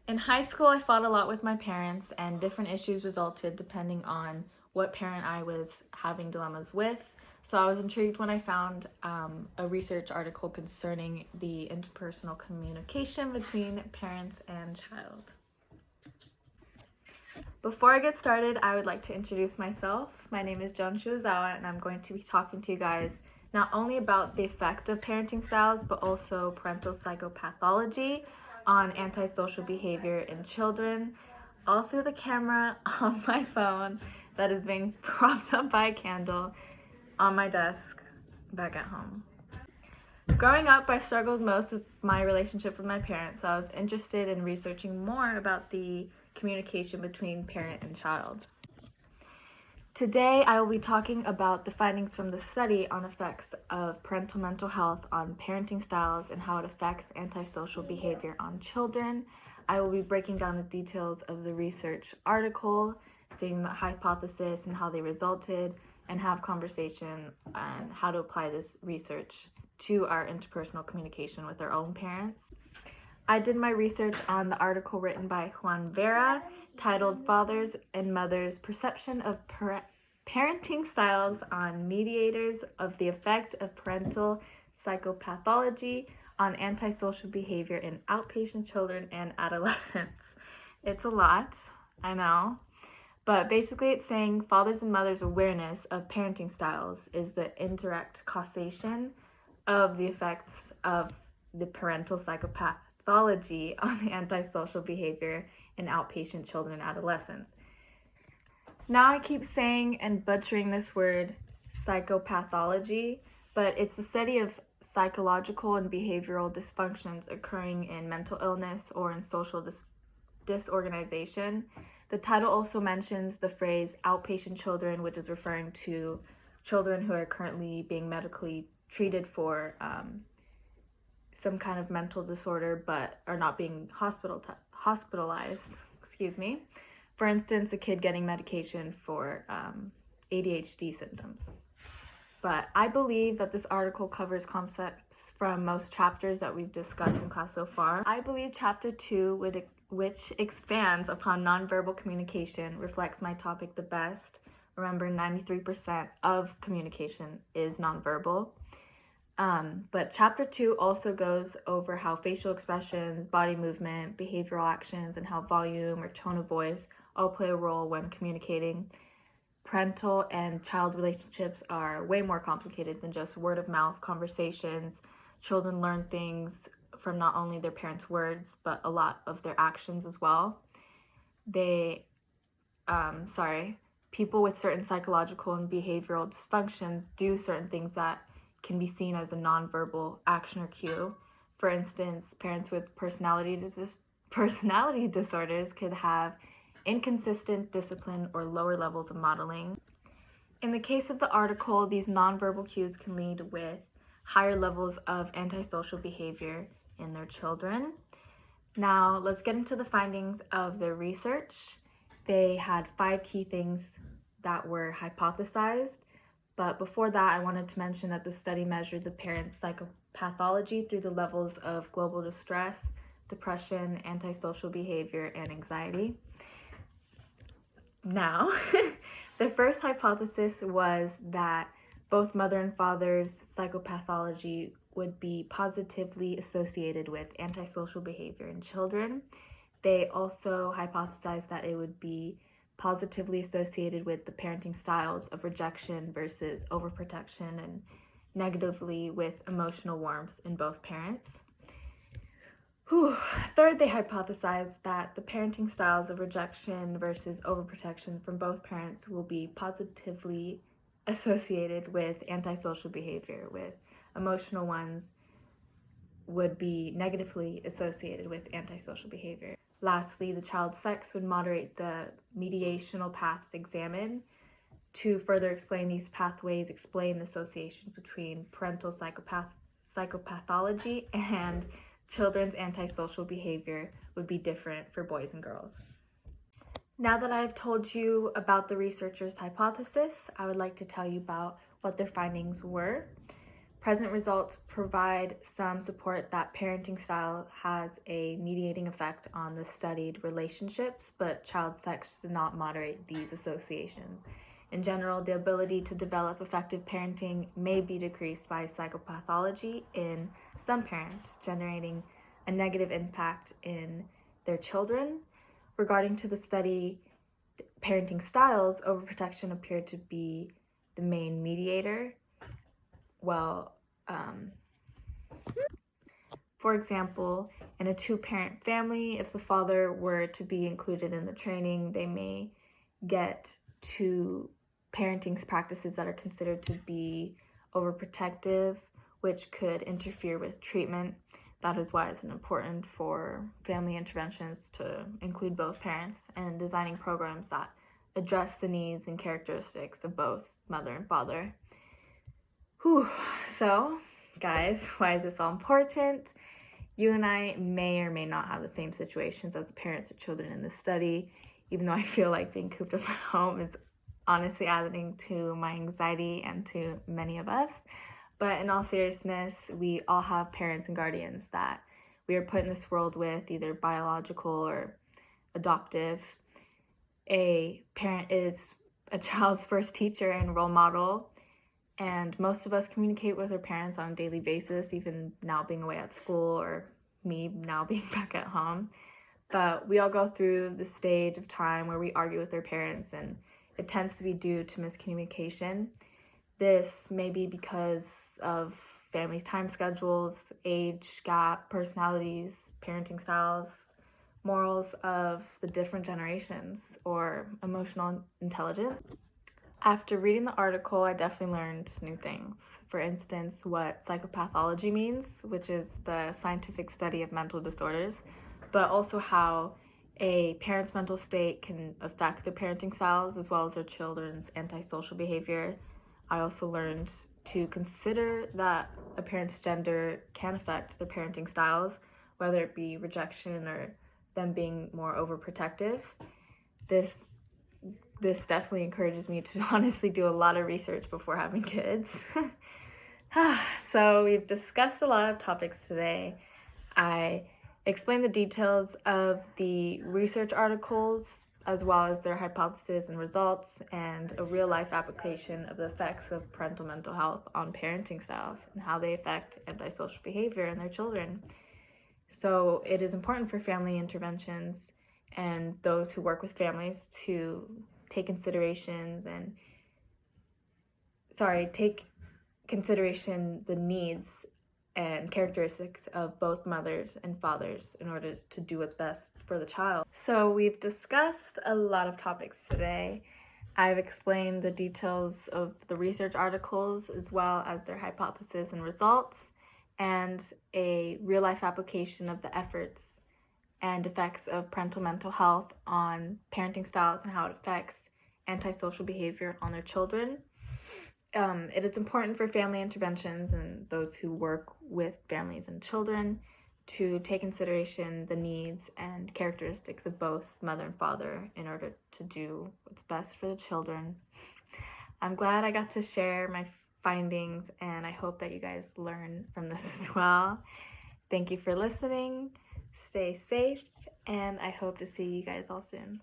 In high school, I fought a lot with my parents, and different issues resulted depending on what parent I was having dilemmas with. So I was intrigued when I found a research article concerning the interpersonal communication between parents and child. Before I get started, I would like to introduce myself. My name is John Shuzawa, and I'm going to be talking to you guys not only about the effect of parenting styles, but also parental psychopathology on antisocial behavior in children, all through the camera on my phone that is being propped up by a candle on my desk back at home. Growing up, I struggled most with my relationship with my parents, so I was interested in researching more about the communication between parent and child. Today, I will be talking about the findings from the study on effects of parental mental health on parenting styles and how it affects antisocial behavior on children. I will be breaking down the details of the research article, seeing the hypothesis and how they resulted, and have conversation on how to apply this research to our interpersonal communication with our own parents. I did my research on the article written by Juan Vera titled Fathers and Mothers' Perception of Parenting Styles on Mediators of the Effect of Parental Psychopathology on Antisocial Behavior in Outpatient Children and Adolescents. It's a lot, I know. But basically it's saying fathers and mothers' awareness of parenting styles is the indirect causation of the effects of the parental psychopathology on antisocial behavior in outpatient children and adolescents. Now I keep saying and butchering this word, psychopathology, but it's the study of psychological and behavioral dysfunctions occurring in mental illness or in social disorganization. The title also mentions the phrase outpatient children, which is referring to children who are currently being medically treated for some kind of mental disorder but are not being hospitalized. For instance, a kid getting medication for ADHD symptoms. But I believe that this article covers concepts from most chapters that we've discussed in class so far. I believe chapter 2, which expands upon nonverbal communication, reflects my topic the best. Remember, 93% of communication is nonverbal. But chapter 2 also goes over how facial expressions, body movement, behavioral actions, and how volume or tone of voice all play a role when communicating. Parental and child relationships are way more complicated than just word of mouth conversations. Children learn things from not only their parents' words, but a lot of their actions as well. People with certain psychological and behavioral dysfunctions do certain things that can be seen as a nonverbal action or cue. For instance, parents with personality disorders could have inconsistent discipline or lower levels of modeling. In the case of the article, these nonverbal cues can lead with higher levels of antisocial behavior in their children. Now, let's get into the findings of their research. They had 5 key things that were hypothesized. But before that, I wanted to mention that the study measured the parents' psychopathology through the levels of global distress, depression, antisocial behavior, and anxiety. Now, the first hypothesis was that both mother and father's psychopathology would be positively associated with antisocial behavior in children. They also hypothesized that it would be positively associated with the parenting styles of rejection versus overprotection, and negatively with emotional warmth in both parents. Third, they hypothesized that the parenting styles of rejection versus overprotection from both parents will be positively associated with antisocial behavior, with emotional ones would be negatively associated with antisocial behavior. Lastly, the child's sex would moderate the mediational paths examined. To further explain these pathways, explain the association between parental psychopathology and children's antisocial behavior would be different for boys and girls. Now that I've told you about the researchers' hypothesis, I would like to tell you about what their findings were. Present results provide some support that parenting style has a mediating effect on the studied relationships, but child sex does not moderate these associations. In general, the ability to develop effective parenting may be decreased by psychopathology in some parents, generating a negative impact in their children. Regarding to the study, parenting styles, overprotection appeared to be the main mediator. For example, in a two-parent family, if the father were to be included in the training, they may get to parenting practices that are considered to be overprotective, which could interfere with treatment. That is why it's important for family interventions to include both parents and designing programs that address the needs and characteristics of both mother and father. So, guys, why is this all important? You and I may or may not have the same situations as parents of children in this study, even though I feel like being cooped up at home is honestly adding to my anxiety and to many of us. But in all seriousness, we all have parents and guardians that we are put in this world with, either biological or adoptive. A parent is a child's first teacher and role model, and most of us communicate with our parents on a daily basis, even now being away at school or me now being back at home. But we all go through the stage of time where we argue with our parents, and it tends to be due to miscommunication. This may be because of family time schedules, age gap, personalities, parenting styles, morals of the different generations, or emotional intelligence. After reading the article, I definitely learned new things. For instance, what psychopathology means, which is the scientific study of mental disorders, but also how a parent's mental state can affect their parenting styles as well as their children's antisocial behavior. I also learned to consider that a parent's gender can affect their parenting styles, whether it be rejection or them being more overprotective. This definitely encourages me to honestly do a lot of research before having kids. So we've discussed a lot of topics today. I explained the details of the research articles as well as their hypotheses and results, and a real-life application of the effects of parental mental health on parenting styles and how they affect antisocial behavior in their children. So it is important for family interventions and those who work with families to take consideration the needs and characteristics of both mothers and fathers in order to do what's best for the child. So we've discussed a lot of topics today. I've explained the details of the research articles as well as their hypotheses and results, and a real-life application of the efforts and effects of parental mental health on parenting styles and how it affects antisocial behavior on their children. It is important for family interventions and those who work with families and children to take consideration the needs and characteristics of both mother and father in order to do what's best for the children. I'm glad I got to share my findings, and I hope that you guys learn from this as well. Thank you for listening. Stay safe, and I hope to see you guys all soon.